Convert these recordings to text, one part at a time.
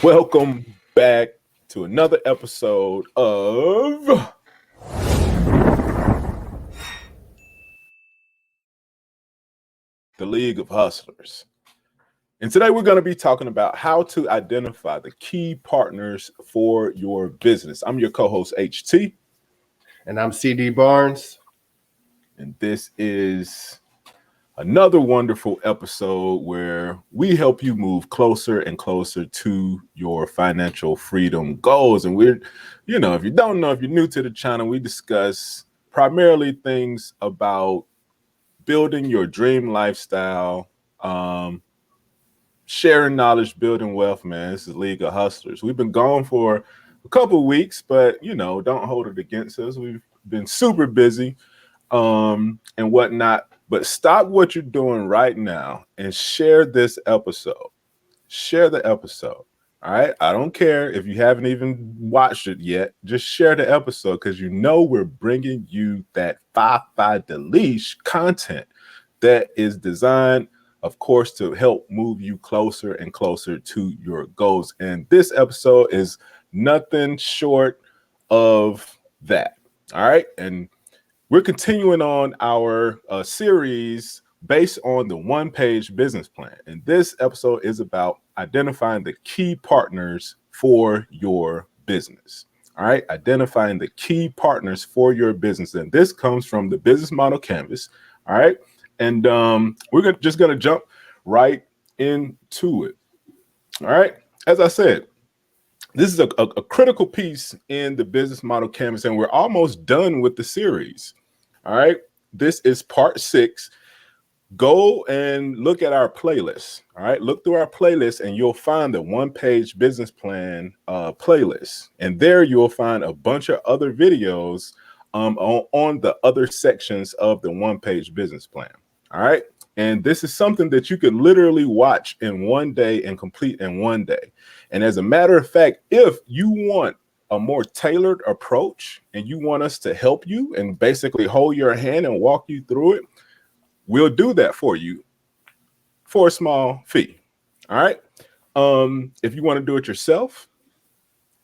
Welcome back to another episode of the League of Hustlers. And today we're going to be talking about how to identify the key partners for your business. I'm your co-host HT. And I'm CD Barnes. And this is another wonderful episode where we help you move closer and closer to your financial freedom goals. And if you don't know, if you're new to the channel, we discuss primarily things about building your dream lifestyle, sharing knowledge, building wealth, man. This is League of Hustlers. We've been gone for a couple of weeks, but don't hold it against us. We've been super busy and whatnot. But stop what you're doing right now and share this episode. Share the episode. All right. I don't care if you haven't even watched it yet. Just share the episode because we're bringing you that five the leash content that is designed, of course, to help move you closer and closer to your goals. And this episode is nothing short of that. All right. And we're continuing on our series based on the one-page business plan. And this episode is about identifying the key partners for your business. All right, identifying the key partners for your business. And this comes from the business model canvas. All right. And we're just going to jump right into it. All right. As I said, this is a critical piece in the business model canvas, and we're almost done with the series. All right. This is part 6. Go and look at our playlist. All right. Look through our playlist and you'll find the one-page business plan playlist. And there you'll find a bunch of other videos on the other sections of the one-page business plan. All right. And this is something that you could literally watch in one day and complete in one day. And as a matter of fact, if you want a more tailored approach and you want us to help you and basically hold your hand and walk you through it, we'll do that for you for a small fee. All right. If you want to do it yourself,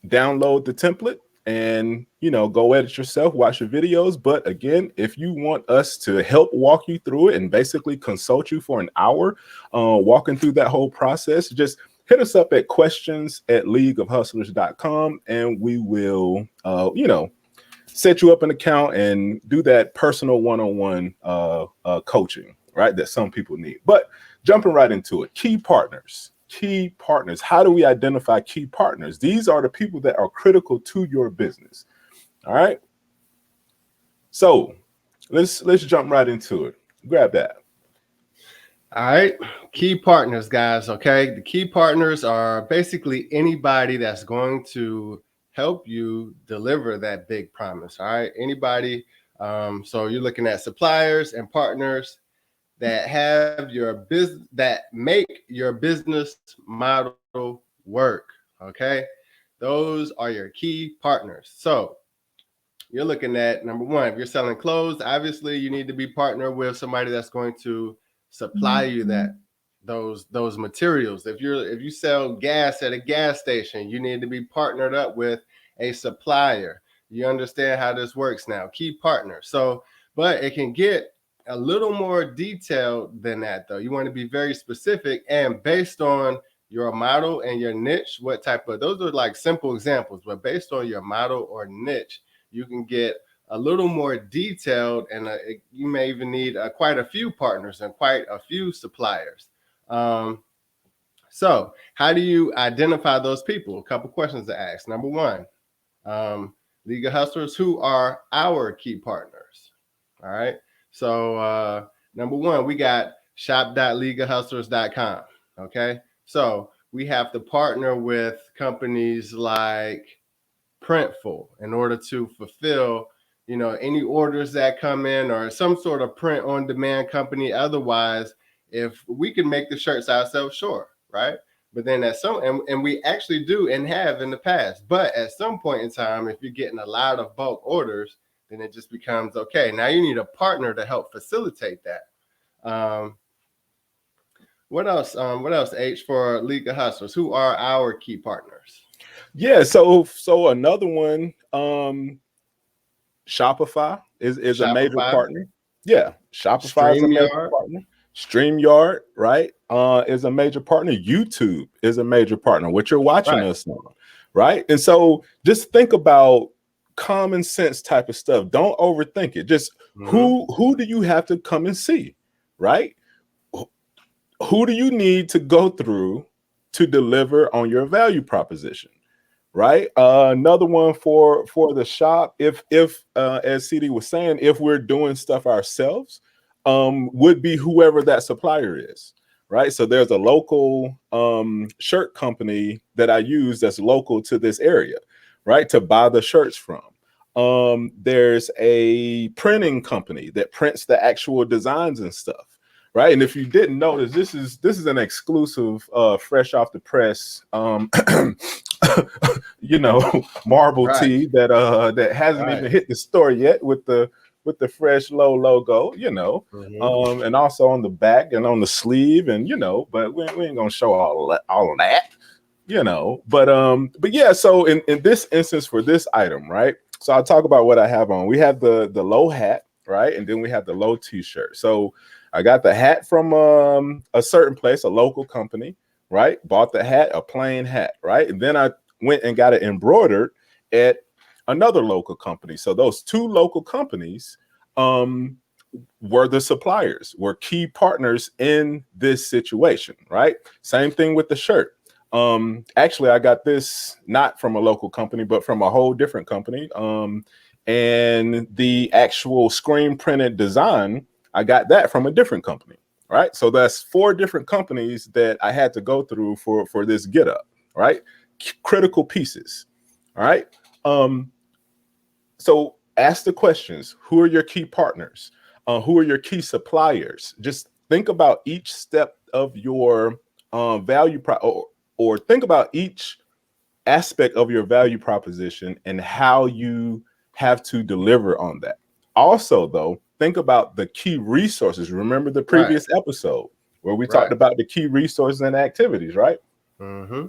download the template and go edit yourself, watch your videos. But again, if you want us to help walk you through it and basically consult you for an hour, walking through that whole process, just hit us up at questions@leagueofhustlers.com and we will set you up an account and do that personal one-on-one coaching, right, that some people need. But jumping right into it, key partners. How do we identify key partners? These are the people that are critical to your business. All right. So let's jump right into it. Grab that. All right. Key partners, guys. Okay. The key partners are basically anybody that's going to help you deliver that big promise. All right. Anybody. So you're looking at suppliers and partners that have your business, that make your business model work. Okay. Those are your key partners. So you're looking at, number one, if you're selling clothes, obviously you need to be partnered with somebody that's going to supply you those materials. If you sell gas at a gas station, you need to be partnered up with a supplier. You understand how this works now. Key partner. So, but it can get a little more detailed than that, though. You want to be very specific and based on your model and your niche, what type of, those are like simple examples, but based on your model or niche, you can get a little more detailed, and you may even need quite a few partners and quite a few suppliers. So how do you identify those people? A couple questions to ask. Number one, League of Hustlers, who are our key partners? All right. So number one, we got shop.leagueofhustlers.com. Okay. So we have to partner with companies like Printful in order to fulfill, any orders that come in, or some sort of print on demand company. Otherwise, if we can make the shirts ourselves, sure, right? But then and we actually do and have in the past, but at some point in time, if you're getting a lot of bulk orders, then it just becomes, okay, now you need a partner to help facilitate that. What else? What else? H for League of Hustlers. Who are our key partners? Yeah, so another one, Shopify is a major Shopify, partner. Yeah, Shopify is a major StreamYard. partner. StreamYard, right, is a major partner. YouTube is a major partner. What you're watching Right. us on, right? And so just think about common sense type of stuff. Don't overthink it. Just Mm-hmm. who do you have to come and see, right? Who do you need to go through to deliver on your value proposition? Right. Another one for the shop. If as CD was saying, if we're doing stuff ourselves, would be whoever that supplier is. Right. So there's a local shirt company that I use that's local to this area, right, to buy the shirts from. There's a printing company that prints the actual designs and stuff. Right. And if you didn't notice, this is an exclusive fresh off the press marble Right. tee that hasn't Right. even hit the store yet with the fresh low logo, Mm-hmm. and also on the back and on the sleeve, and but we ain't gonna show all of that, but yeah. So in this instance for this item, right? So I'll talk about what I have on. We have the low hat, right, and then we have the low t-shirt. So I got the hat from a certain place, a local company, right? Bought the hat, a plain hat, right? And then I went and got it embroidered at another local company. So those two local companies were the suppliers, were key partners in this situation, right? Same thing with the shirt. Actually, I got this not from a local company, but from a whole different company. And the actual screen printed design, I got that from a different company, right? So that's four different companies that I had to go through for this get up, right? Critical pieces, all right? So ask the questions. Who are your key partners? Who are your key suppliers? Just think about each step of your or think about each aspect of your value proposition and how you have to deliver on that. Also, though, think about the key resources. Remember the Right. previous episode where we talked Right. about the key resources and activities, right? Mm-hmm.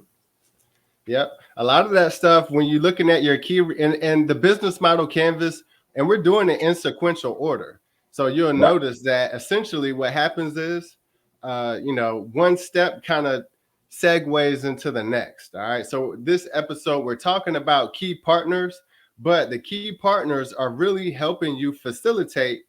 Yep. A lot of that stuff, when you're looking at your key and the business model canvas, and we're doing it in sequential order. So you'll Right. notice that essentially what happens is, one step kind of segues into the next. All right. So this episode, we're talking about key partners, but the key partners are really helping you facilitate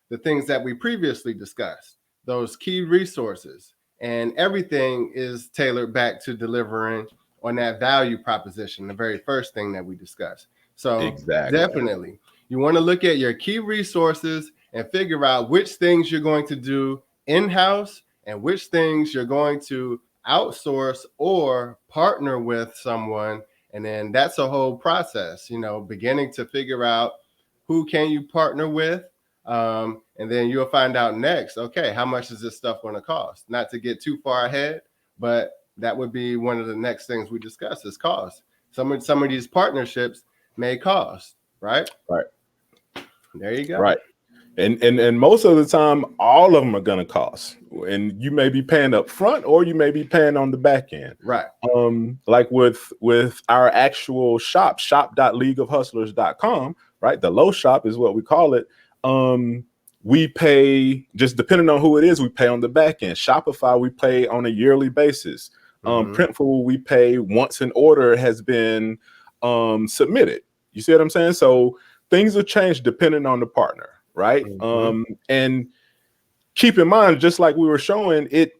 the things that we previously discussed, those key resources, and everything is tailored back to delivering on that value proposition, the very first thing that we discussed. So Exactly. definitely, you want to look at your key resources and figure out which things you're going to do in-house and which things you're going to outsource or partner with someone. And then that's a whole process, beginning to figure out who can you partner with. And then you'll find out next, okay, how much is this stuff going to cost? Not to get too far ahead, but that would be one of the next things we discuss is cost. Some of these partnerships may cost, right? Right. There you go. Right. And most of the time, all of them are going to cost, and you may be paying up front or you may be paying on the back end. Right. Like with our actual shop.leagueofhustlers.com, right? The low shop is what we call it. We pay, just depending on who it is, we pay on the back end. Shopify, we pay on a yearly basis. Mm-hmm. Printful, we pay once an order has been submitted. You see what I'm saying? So things will change depending on the partner, right? Mm-hmm. And keep in mind, just like we were showing it,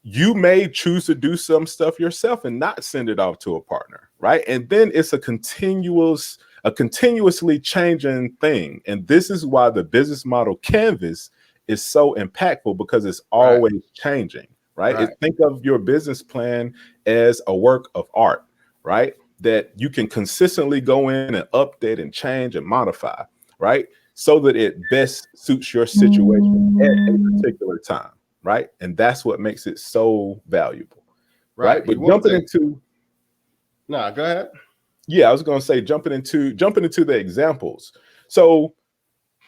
you may choose to do some stuff yourself and not send it off to a partner, right? And then it's a continuously changing thing. And this is why the business model canvas is so impactful, because it's Right. always changing, right? Right. Think of your business plan as a work of art, right? That you can consistently go in and update and change and modify, right? So that it best suits your situation at a particular time, right? And that's what makes it so valuable, right? Right. But You want to no, go ahead. I was going to say jumping into the examples. So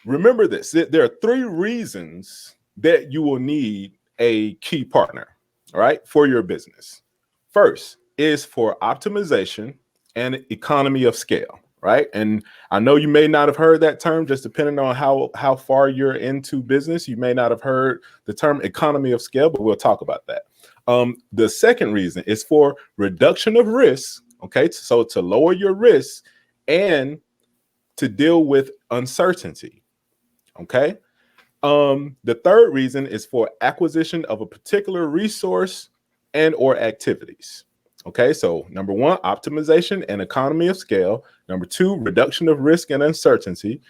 remember this: there are three reasons that you will need a key partner. all right, for your business. First is for optimization and economy of scale, right? And I know you may not have heard that term, just depending on how far you're into business. You may not have heard the term economy of scale, but we'll talk about that. The second reason is for reduction of risk. Okay, so to lower your risk and to deal with uncertainty. Okay. The third reason is for acquisition of a particular resource and or activities. Okay, so number one, optimization and economy of scale. Number two, reduction of risk and uncertainty.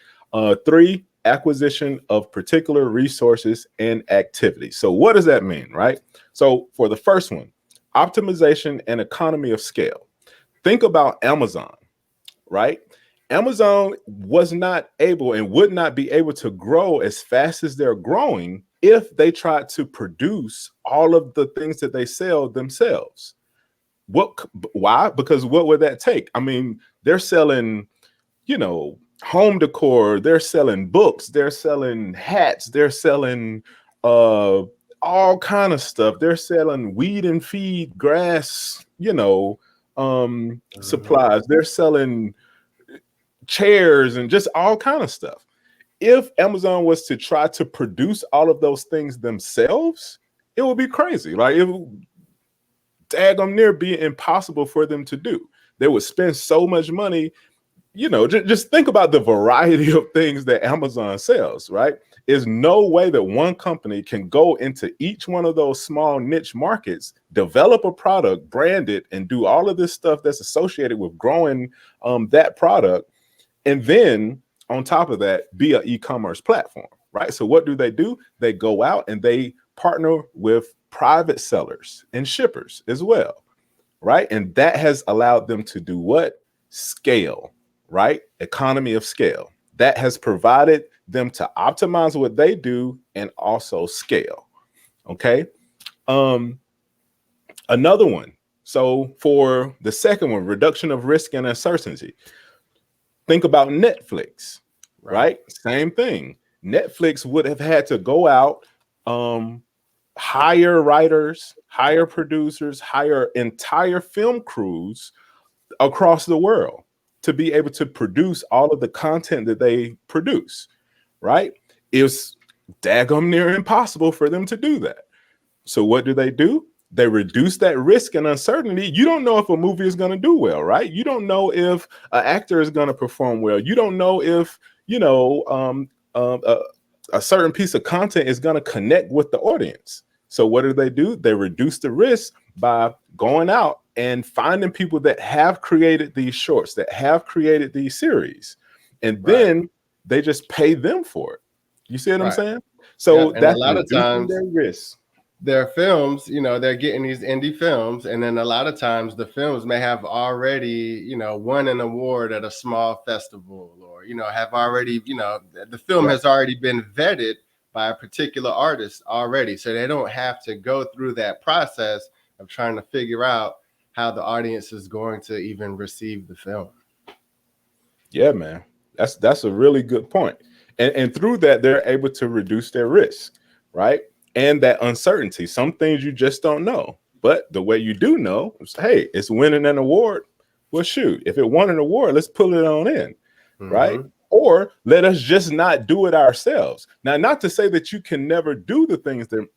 Three, acquisition of particular resources and activities. So what does that mean, right? So for the first one, optimization and economy of scale. Think about Amazon, right? Amazon was not able and would not be able to grow as fast as they're growing if they tried to produce all of the things that they sell themselves. What? Why? Because what would that take? I mean, they're selling, home decor. They're selling books. They're selling hats. They're selling all kind of stuff. They're selling weed and feed, grass, Mhm. supplies. They're selling chairs and just all kind of stuff. If Amazon was to try to produce all of those things themselves, it would be crazy. Like it would daggum near be impossible for them to do. They would spend so much money. Just think about the variety of things that Amazon sells, right? There's no way that one company can go into each one of those small niche markets, develop a product, brand it, and do all of this stuff that's associated with growing that product, and then on top of that, be an e-commerce platform, right? So what do? They go out and they partner with private sellers and shippers as well, right? And that has allowed them to do what? Scale, right? Economy of scale. That has provided them to optimize what they do and also scale. Okay. Um, Another one. So for the second one, reduction of risk and uncertainty. Think about Netflix, Right. right? Same thing. Netflix would have had to go out, hire writers, hire producers, hire entire film crews across the world to be able to produce all of the content that they produce, right? It's daggum near impossible for them to do that. So what do? They reduce that risk and uncertainty. You don't know if a movie is going to do well, right? You don't know if an actor is going to perform well. You don't know if a certain piece of content is going to connect with the audience. So what do? They reduce the risk by going out and finding people that have created these shorts, that have created these series, and Right. then they just pay them for it. You see what I'm Right. saying? Yep. So And a that's lot of reducing times their risk. their films, they're getting these indie films, and then a lot of times the films may have already, won an award at a small festival, or have already, the film Right. has already been vetted by a particular artist already, so they don't have to go through that process of trying to figure out how the audience is going to even receive the film. Yeah, man. That's a really good point. And through that, they're able to reduce their risk, right? And that uncertainty. Some things you just don't know. But the way you do know is, hey, it's winning an award. Well, shoot, if it won an award, let's pull it on in, right? Mm-hmm. Or let us just not do it ourselves. Now, not to say that you can never do the things that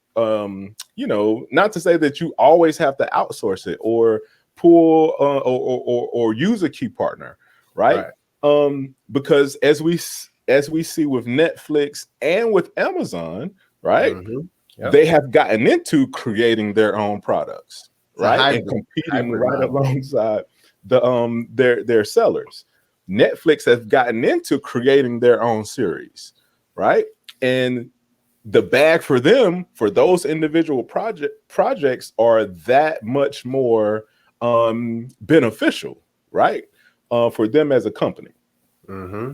not to say that you always have to outsource it or pull or use a key partner, right? Right. Because as we see with Netflix and with Amazon, right, Mm-hmm. Yep. they have gotten into creating their own products, It's a right, and competing hybrid right model. alongside their sellers. Netflix has gotten into creating their own series, right, and the bag for them for those individual projects are that much more beneficial, right, for them as a company. Mm-hmm.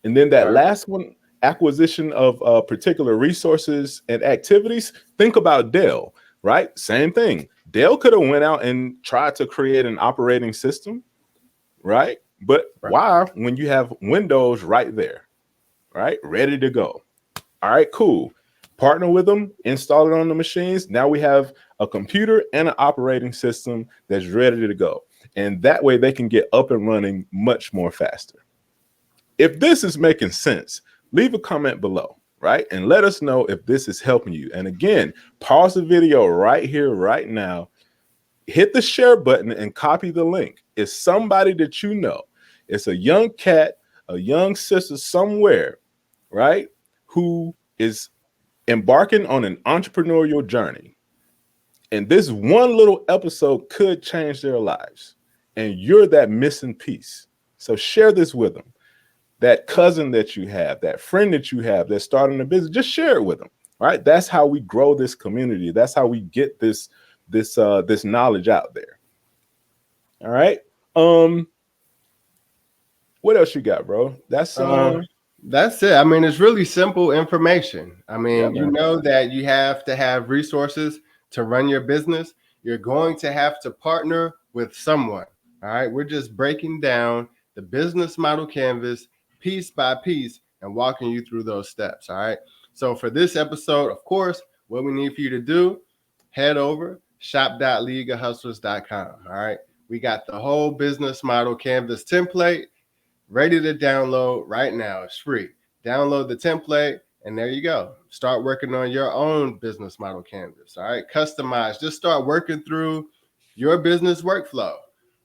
And then that Right. last one, acquisition of particular resources and activities. Think about Dell, right? Same thing. Dell could have went out and tried to create an operating system, right? But Right. why when you have Windows right there, right? Ready to go. All right, cool. Partner with them, install it on the machines. Now we have a computer and an operating system that's ready to go. And that way they can get up and running much more faster. If this is making sense, leave a comment below, right? And let us know if this is helping you. And again, pause the video right here, right now. Hit the share button and copy the link. It's somebody that you know. It's a young cat, a young sister somewhere, right? Who is embarking on an entrepreneurial journey. And this one little episode could change their lives. And you're that missing piece. So share this with them. That cousin that you have, that friend that you have that's starting a business, just share it with them. Right? That's how we grow this community. That's how we get this knowledge out there. All right. What else you got, bro? That's it. I mean, it's really simple information. I yeah, mean, you man. know that you have to have resources to run your business. You're going to have to partner with someone. All right. We're just breaking down the business model canvas piece by piece and walking you through those steps. All right. So for this episode, of course, what we need for you to do, head over shop.leagueofhustlers.com. All right. We got the whole business model canvas template ready to download right now. It's free. Download the template, and there you go. Start working on your own business model canvas. All right. Customize. Just start working through your business workflow.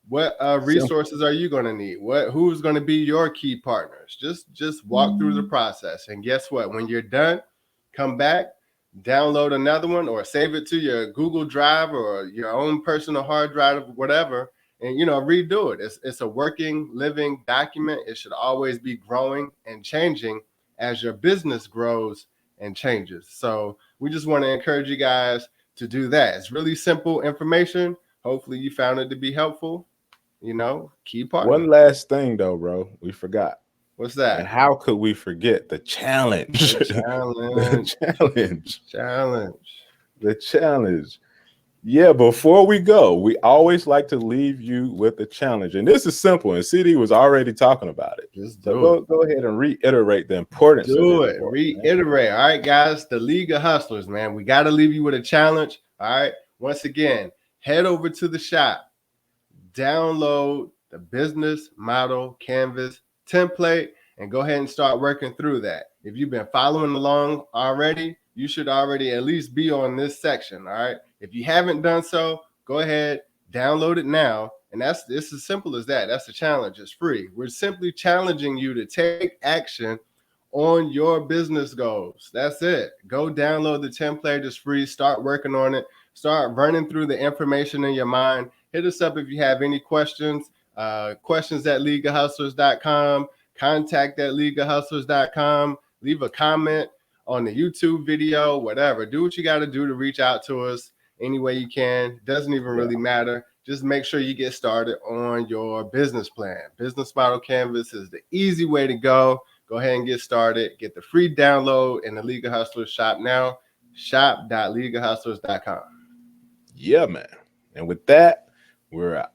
What resources are you going to need? Who's going to be your key partners? Just walk through the process. And guess what? When you're done, come back, download another one, or save it to your Google Drive or your own personal hard drive, whatever, and redo it. It's a working, living document. It should always be growing and changing as your business grows and changes. So we just want to encourage you guys to do that. It's really simple information. Hopefully you found it to be helpful. Key partner. One last thing though, bro. We forgot. What's that? And how could we forget the challenge? The challenge. The challenge. Yeah, before we go, we always like to leave you with a challenge. And this is simple. And CD was already talking about it. Just go ahead and reiterate the importance of it. Reiterate. All right, guys. The League of Hustlers, man. We got to leave you with a challenge. All right. Once again, head over to the shop. Download the business model canvas template and go ahead and start working through that. If you've been following along already, you should already at least be on this section. All right. If you haven't done so, go ahead, download it now. And it's as simple as that. That's the challenge. It's free. We're simply challenging you to take action on your business goals. That's it. Go download the template. It's free. Start working on it. Start running through the information in your mind. Hit us up if you have any questions. Questions at leagueofhustlers.com. Contact at leagueofhustlers.com. Leave a comment on the YouTube video, whatever. Do what you got to do to reach out to us any way you can. Doesn't even really matter. Just make sure you get started on your business plan. Business model canvas is the easy way to go. Go ahead and get started. Get the free download in the League of Hustlers shop now. Shop.leagueofhustlers.com. Yeah, man. And with that, we're out.